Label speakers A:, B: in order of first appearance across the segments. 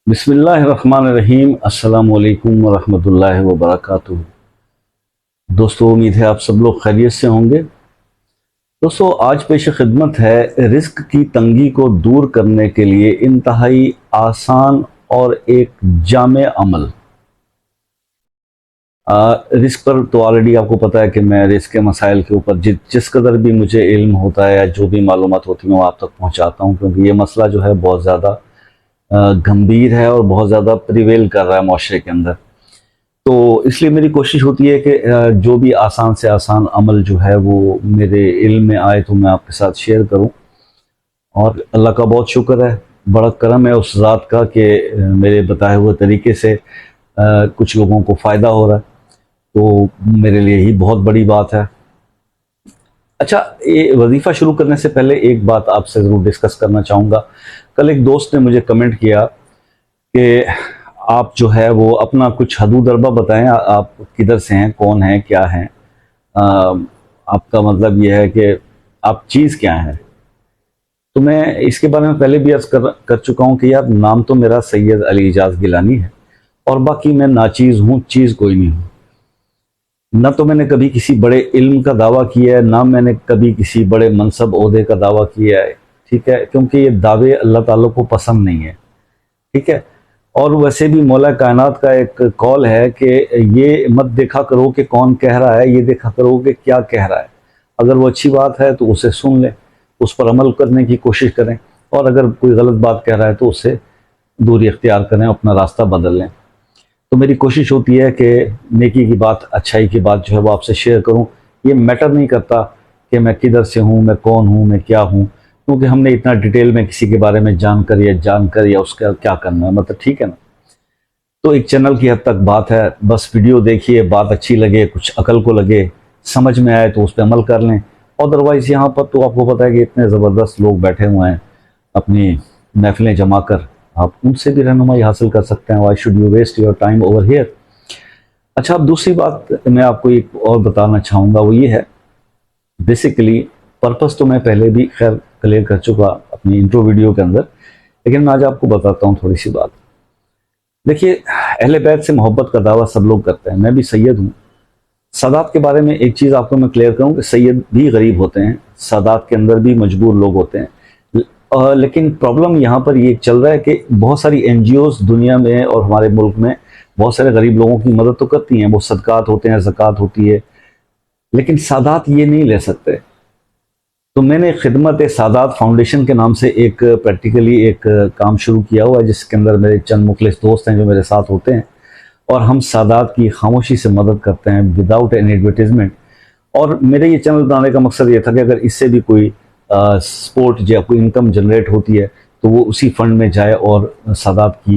A: बिस्मिल्लाहिर्रहमानिर्रहीम। अस्सलाम वालेकुम वरहमतुल्लाहि वबरकातुहू। दोस्तों, उम्मीद है आप सब लोग खैरियत से होंगे। दोस्तों, आज पेश खिदमत है रिस्क की तंगी को दूर करने के लिए इंतहाई आसान और एक जामे अमल। रिस्क पर तो ऑलरेडी आपको पता है कि मैं रिस्क के मसाइल के ऊपर जिस कदर भी मुझे इल्म होता है या जो भी मालूमात होती है वो आप तक पहुंचाता हूं, क्योंकि ये मसला जो है बहुत ज़्यादा गंभीर है और बहुत ज़्यादा प्रिवेल कर रहा है माशरे के अंदर। तो इसलिए मेरी कोशिश होती है कि जो भी आसान से आसान अमल जो है वो मेरे इल्म में आए तो मैं आपके साथ शेयर करूं। और अल्लाह का बहुत शुक्र है, बड़ा करम है उस ज़ात का कि मेरे बताए हुए तरीके से कुछ लोगों को फ़ायदा हो रहा है, तो मेरे लिए ही बहुत बड़ी बात है। अच्छा, ये वजीफ़ा शुरू करने से पहले एक बात आपसे ज़रूर डिस्कस करना चाहूँगा। कल एक दोस्त ने मुझे कमेंट किया कि आप जो है वो अपना कुछ हदूद अरबा बताएं, आप किधर से हैं, कौन हैं, क्या हैं, आपका मतलब ये है कि आप चीज़ क्या हैं। तो मैं इसके बारे में पहले भी अर्ज़ कर चुका हूँ कि यार, नाम तो मेरा सैयद अली एजाज गिलानी है और बाकी मैं नाचीज़ हूँ, चीज़ कोई नहीं हूँ। ना तो मैंने कभी किसी बड़े इल्म का दावा किया है, ना मैंने कभी किसी बड़े मनसब ओहदे का दावा किया है, ठीक है, क्योंकि ये दावे अल्लाह ताला को पसंद नहीं है, ठीक है। और वैसे भी मौला कायनात का एक कौल है कि ये मत देखा करो कि कौन कह रहा है, ये देखा करो कि क्या कह रहा है। अगर वो अच्छी बात है तो उसे सुन लें, उस पर अमल करने की कोशिश करें, और अगर कोई गलत बात कह रहा है तो उससे दूरी इख्तियार करें, अपना रास्ता बदल लें। तो मेरी कोशिश होती है कि नेकी की बात, अच्छाई की बात जो है वो आपसे शेयर करूं। ये मैटर नहीं करता कि मैं किधर से हूं, मैं कौन हूं, मैं क्या हूं, क्योंकि हमने इतना डिटेल में किसी के बारे में जानकर या उसका क्या करना है, मतलब ठीक है ना। तो एक चैनल की हद तक बात है, बस वीडियो देखिए, बात अच्छी लगे, कुछ अकल को लगे, समझ में आए तो उस पर अमल कर लें। अदरवाइज़ यहाँ पर तो आपको पता है कि इतने ज़बरदस्त लोग बैठे हुए हैं अपनी महफिलें जमा कर, आप उनसे भी रहनुमाई हासिल कर सकते हैं। Why should you waste your time over here. अच्छा, अब दूसरी बात मैं आपको एक और बताना चाहूँगा, वो ये है, बेसिकली पर्पस तो मैं पहले भी खैर क्लियर कर चुका अपनी इंट्रो वीडियो के अंदर, लेकिन मैं आज आपको बताता हूँ थोड़ी सी बात। देखिए, अहले बैत से मोहब्बत का दावा सब लोग करते हैं, मैं भी सैयद हूँ। सादात के बारे में एक चीज़ आपको मैं क्लियर करूँ कि सैयद भी गरीब होते हैं, सादात के अंदर भी मजबूर लोग होते हैं। लेकिन प्रॉब्लम यहाँ पर ये चल रहा है कि बहुत सारी एनजीओज दुनिया में और हमारे मुल्क में बहुत सारे गरीब लोगों की मदद तो करती हैं, वो सदकात होते हैं, ज़कात होती है, लेकिन सादात ये नहीं ले सकते। तो मैंने खिदमत सादात फाउंडेशन के नाम से एक प्रैक्टिकली एक काम शुरू किया हुआ है, जिसके अंदर मेरे चंद मुखलिस दोस्त हैं जो मेरे साथ होते हैं, और हम सादात की खामोशी से मदद करते हैं विदाउट एनी एडवर्टीजमेंट। और मेरे ये चैनल बनाने का मकसद ये था कि अगर इससे भी कोई सपोर्ट या कोई इनकम जनरेट होती है तो वो उसी फंड में जाए और सादात की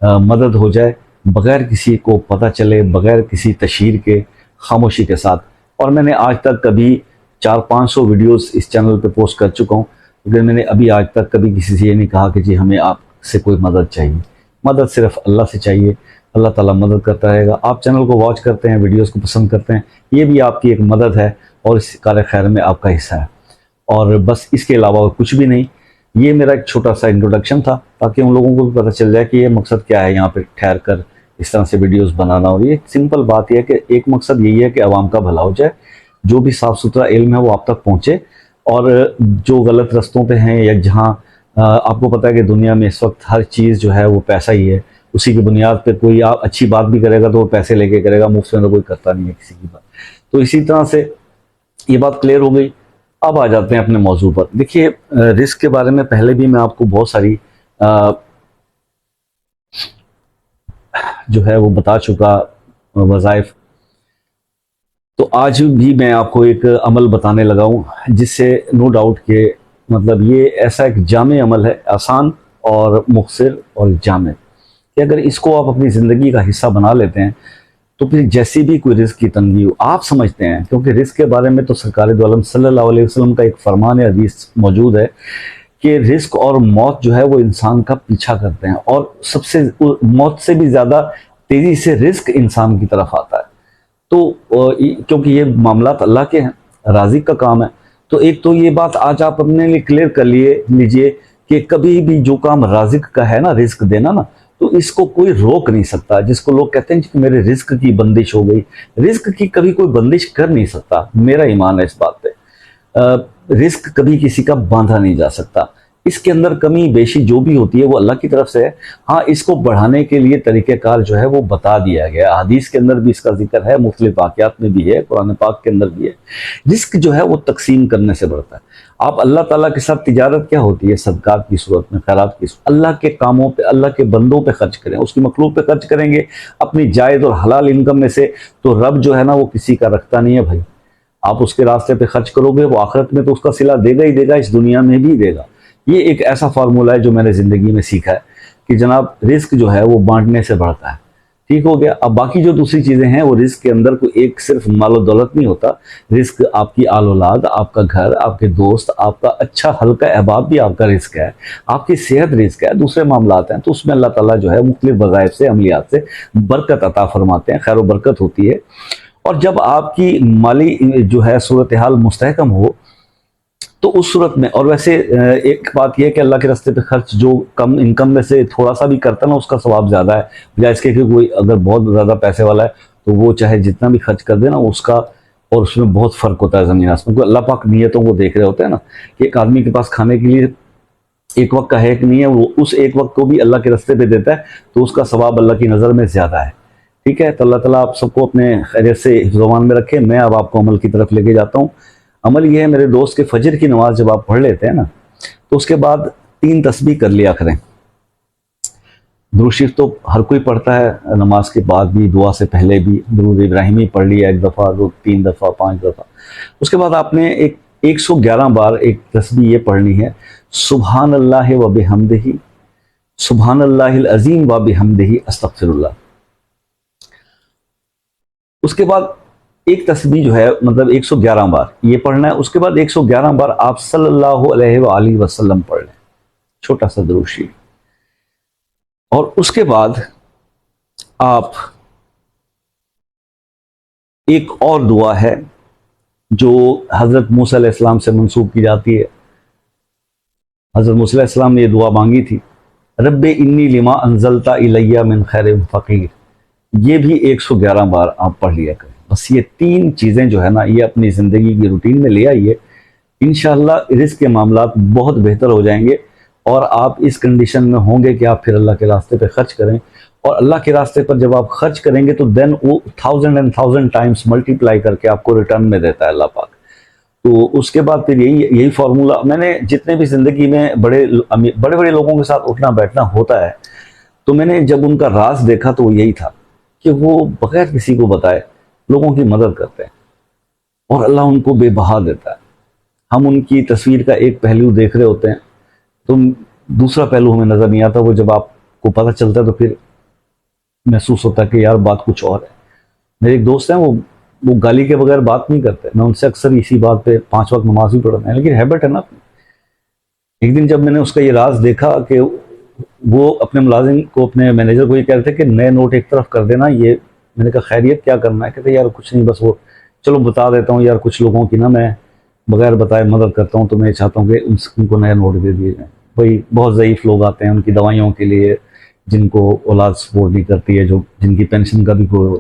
A: मदद हो जाए, बग़ैर किसी को पता चले, बग़ैर किसी तशहीर के, खामोशी के साथ। और मैंने आज तक कभी 400-500 वीडियोस इस चैनल पे पोस्ट कर चुका हूँ, लेकिन मैंने अभी आज तक कभी किसी से ये नहीं कहा कि जी हमें आपसे कोई मदद चाहिए। मदद सिर्फ अल्लाह से चाहिए, अल्लाह ताला मदद करता रहेगा। आप चैनल को वॉच करते हैं, वीडियोस को पसंद करते हैं, ये भी आपकी एक मदद है और इस कार खैर में आपका हिस्सा है, और बस इसके अलावा और कुछ भी नहीं। ये मेरा एक छोटा सा इंट्रोडक्शन था, ताकि उन लोगों को भी पता चल जाए कि ये मकसद क्या है यहाँ पे ठहर कर इस तरह से वीडियोस बनाना। और ये सिंपल बात यह है कि एक मकसद यही है कि आवाम का भला हो जाए, जो भी साफ़ सुथरा इल्म है वो आप तक पहुँचे, और जो गलत रस्तों पे हैं या जहाँ आपको पता है कि दुनिया में इस वक्त हर चीज़ जो है वो पैसा ही है, उसी की बुनियाद पर कोई आप अच्छी बात भी करेगा तो वो पैसे लेके करेगा, मुफ्त में तो कोई करता नहीं है किसी की बात। तो इसी तरह से ये बात क्लियर हो गई। अब आ जाते हैं अपने मौजू पर। देखिए, रिस्क के बारे में पहले भी मैं आपको बहुत सारी जो है वो बता चुका वज़ाइफ। तो आज भी मैं आपको एक अमल बताने लगा हूँ, जिससे नो डाउट के मतलब ये ऐसा एक जामे अमल है, आसान और मुख्तसर और जामे, कि अगर इसको आप अपनी ज़िंदगी का हिस्सा बना लेते हैं तो फिर जैसी भी कोई रिस्क की तंगी हो, आप समझते हैं, क्योंकि रिस्क के बारे में तो सरकार दो आलम सल्लल्लाहु अलैहि वसल्लम का एक फरमान हदीस मौजूद है कि रिस्क और मौत जो है वो इंसान का पीछा करते हैं, और सबसे मौत से भी ज़्यादा तेज़ी से रिस्क इंसान की तरफ आता है। तो क्योंकि ये मामला अल्लाह के हैं, राज़िक का काम है। तो एक तो ये बात आज आप अपने लिए क्लियर कर लीजिए कि कभी भी जो काम राज़िक का है ना, रिस्क देना ना, تو اس کو کوئی روک نہیں سکتا. جس کو لوگ کہتے ہیں کہ میرے رزق کی بندش ہو گئی، رزق کی کبھی کوئی بندش کر نہیں سکتا. میرا ایمان ہے اس بات پہ. رزق کبھی کسی کا باندھا نہیں جا سکتا. اس کے اندر کمی بیشی جو بھی ہوتی ہے وہ اللہ کی طرف سے ہے. ہاں اس کو بڑھانے کے لیے طریقہ کار جو ہے وہ بتا دیا گیا. حدیث کے اندر بھی اس کا ذکر ہے، مختلف واقعات میں بھی ہے، قرآن پاک کے اندر بھی ہے. رزق جو ہے وہ تقسیم کرنے سے بڑھتا ہے. آپ اللہ تعالیٰ کے ساتھ تجارت کیا ہوتی ہے؟ صدقات کی صورت میں، خیرات کی صورت. اللہ کے کاموں پہ، اللہ کے بندوں پہ خرچ کریں، اس کی مخلوق پہ خرچ کریں گے اپنی جائز اور حلال انکم میں سے. تو رب جو ہے نا وہ کسی کا رکھتا نہیں ہے بھائی. آپ اس کے راستے پہ خرچ کرو گے، وہ آخرت میں تو اس کا صلہ دے گا ہی دے گا، اس دنیا میں بھی دے گا. یہ ایک ایسا فارمولہ ہے جو میں نے زندگی میں سیکھا ہے کہ جناب رزق جو ہے وہ بانٹنے سے بڑھتا ہے. ٹھیک ہو گیا. اب باقی جو دوسری چیزیں ہیں وہ رزق کے اندر کوئی ایک صرف مال و دولت نہیں ہوتا. رزق آپ کی آل اولاد، آپ کا گھر، آپ کے دوست، آپ کا اچھا حلقہ احباب بھی آپ کا رزق ہے. آپ کی صحت رزق ہے، دوسرے معاملات ہیں. تو اس میں اللہ تعالیٰ جو ہے مختلف وظائف سے، عملیات سے برکت عطا فرماتے ہیں، خیر و برکت ہوتی ہے. اور جب آپ کی مالی جو ہے صورتحال مستحکم ہو تو اس صورت میں، اور ویسے ایک بات یہ ہے کہ اللہ کے راستے پہ خرچ جو کم انکم میں سے تھوڑا سا بھی کرتا نا اس کا ثواب زیادہ ہے، بجائے اس کے کہ کوئی اگر بہت زیادہ پیسے والا ہے تو وہ چاہے جتنا بھی خرچ کر دے نا اس کا، اور اس میں بہت فرق ہوتا ہے زمین آسمان. کیونکہ اللہ پاک نیتوں کو دیکھ رہے ہوتے ہیں نا کہ ایک آدمی کے پاس کھانے کے لیے ایک وقت کا ہے کہ نہیں ہے، وہ اس ایک وقت کو بھی اللہ کے راستے پہ دیتا ہے تو اس کا ثواب اللہ کی نظر میں زیادہ ہے. ٹھیک ہے. تو اللہ تعالیٰ آپ سب کو اپنے خیریت سے حفظ و امان میں رکھے. میں اب آپ کو عمل کی طرف لے کے جاتا ہوں. عمل یہ ہے میرے دوست کہ فجر کی نماز جب آپ پڑھ لیتے ہیں نا تو اس کے بعد 3 تسبیح کر لیا کریں. درود شریف تو ہر کوئی پڑھتا ہے، نماز کے بعد بھی، دعا سے پہلے بھی. درود ابراہیمی پڑھ لیا 1 دفعہ، 3 دفعہ، 5 دفعہ. اس کے بعد آپ نے 111 بار ایک تسبیح یہ پڑھنی ہے، سبحان اللہ و بحمدہ، سبحان اللہ العظیم و بحمدہ، استغفر اللہ. اس کے بعد ایک تسبیح جو ہے مطلب 111 بار یہ پڑھنا ہے. اس کے بعد 111 بار آپ صلی اللہ علیہ وآلہ وسلم پڑھ لیں، چھوٹا سا درود شریف. اور اس کے بعد آپ ایک اور دعا ہے جو حضرت موسیٰ علیہ السلام سے منسوب کی جاتی ہے. حضرت موسیٰ علیہ السلام نے یہ دعا مانگی تھی، رب انی لما انزلت الی من خیر فقیر. یہ بھی 111 بار آپ پڑھ لیا کریں. بس یہ 3 چیزیں جو ہے نا یہ اپنی زندگی کی روٹین میں لے آئیے. انشاءاللہ رزق کے معاملات بہت بہتر ہو جائیں گے اور آپ اس کنڈیشن میں ہوں گے کہ آپ پھر اللہ کے راستے پہ خرچ کریں. اور اللہ کے راستے پر جب آپ خرچ کریں گے تو دین وہ 1000 ٹائمز ملٹیپلائی کر کے آپ کو ریٹرن میں دیتا ہے اللہ پاک. تو اس کے بعد پھر یہی فارمولہ میں نے جتنے بھی زندگی میں بڑے بڑے لوگوں کے ساتھ اٹھنا بیٹھنا ہوتا ہے تو میں نے جب ان کا راز دیکھا تو وہ یہی تھا کہ وہ بغیر کسی کو بتائے لوگوں کی مدد کرتے ہیں اور اللہ ان کو بے بہا دیتا ہے. ہم ان کی تصویر کا ایک پہلو دیکھ رہے ہوتے ہیں تو دوسرا پہلو ہمیں نظر نہیں آتا. وہ جب آپ کو پتہ چلتا ہے تو پھر محسوس ہوتا ہے کہ یار بات کچھ اور ہے. میرے ایک دوست ہیں وہ گالی کے بغیر بات نہیں کرتے. میں ان سے اکثر اسی بات پہ 5 وقت نماز بھی پڑھتے ہیں لیکن ہیبٹ ہے نا. ایک دن جب میں نے اس کا یہ راز دیکھا کہ وہ اپنے ملازم کو، اپنے مینیجر کو یہ کہہ رہے تھے کہ نئے نوٹ ایک طرف کر دینا. یہ میں نے کہا خیریت کیا کرنا ہے؟ کہتے یار کچھ نہیں، بس وہ چلو بتا دیتا ہوں یار، کچھ لوگوں کی نا میں بغیر بتائے مدد کرتا ہوں تو میں چاہتا ہوں کہ ان کو نئے نوٹ دے دیے جائیں. بھائی بہت ضعیف لوگ آتے ہیں ان کی دوائیوں کے لیے، جن کو اولاد سپورٹ نہیں کرتی ہے، جن کی پینشن کا بھی کوئی.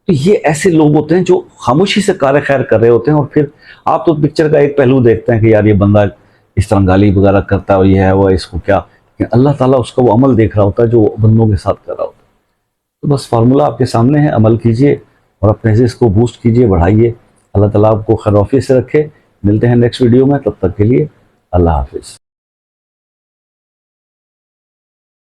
A: تو یہ ایسے لوگ ہوتے ہیں جو خاموشی سے کار خیر کر رہے ہوتے ہیں اور پھر آپ تو پکچر کا ایک پہلو دیکھتے ہیں کہ یار یہ بندہ اس طرح گالی وغیرہ کرتا ہے اور یہ ہے وہ، اس کو کیا. اللہ تعالیٰ اس کا وہ عمل دیکھ رہا ہوتا ہے جو بندوں کے ساتھ کر رہا ہوتا ہے. تو بس فارمولہ آپ کے سامنے ہے، عمل کیجئے اور اپنے رزق کو بوسٹ کیجئے، بڑھائیے. اللہ تعالیٰ آپ کو خیر و عافیت سے رکھے. ملتے ہیں نیکسٹ ویڈیو میں، تب تک کے لیے اللہ حافظ.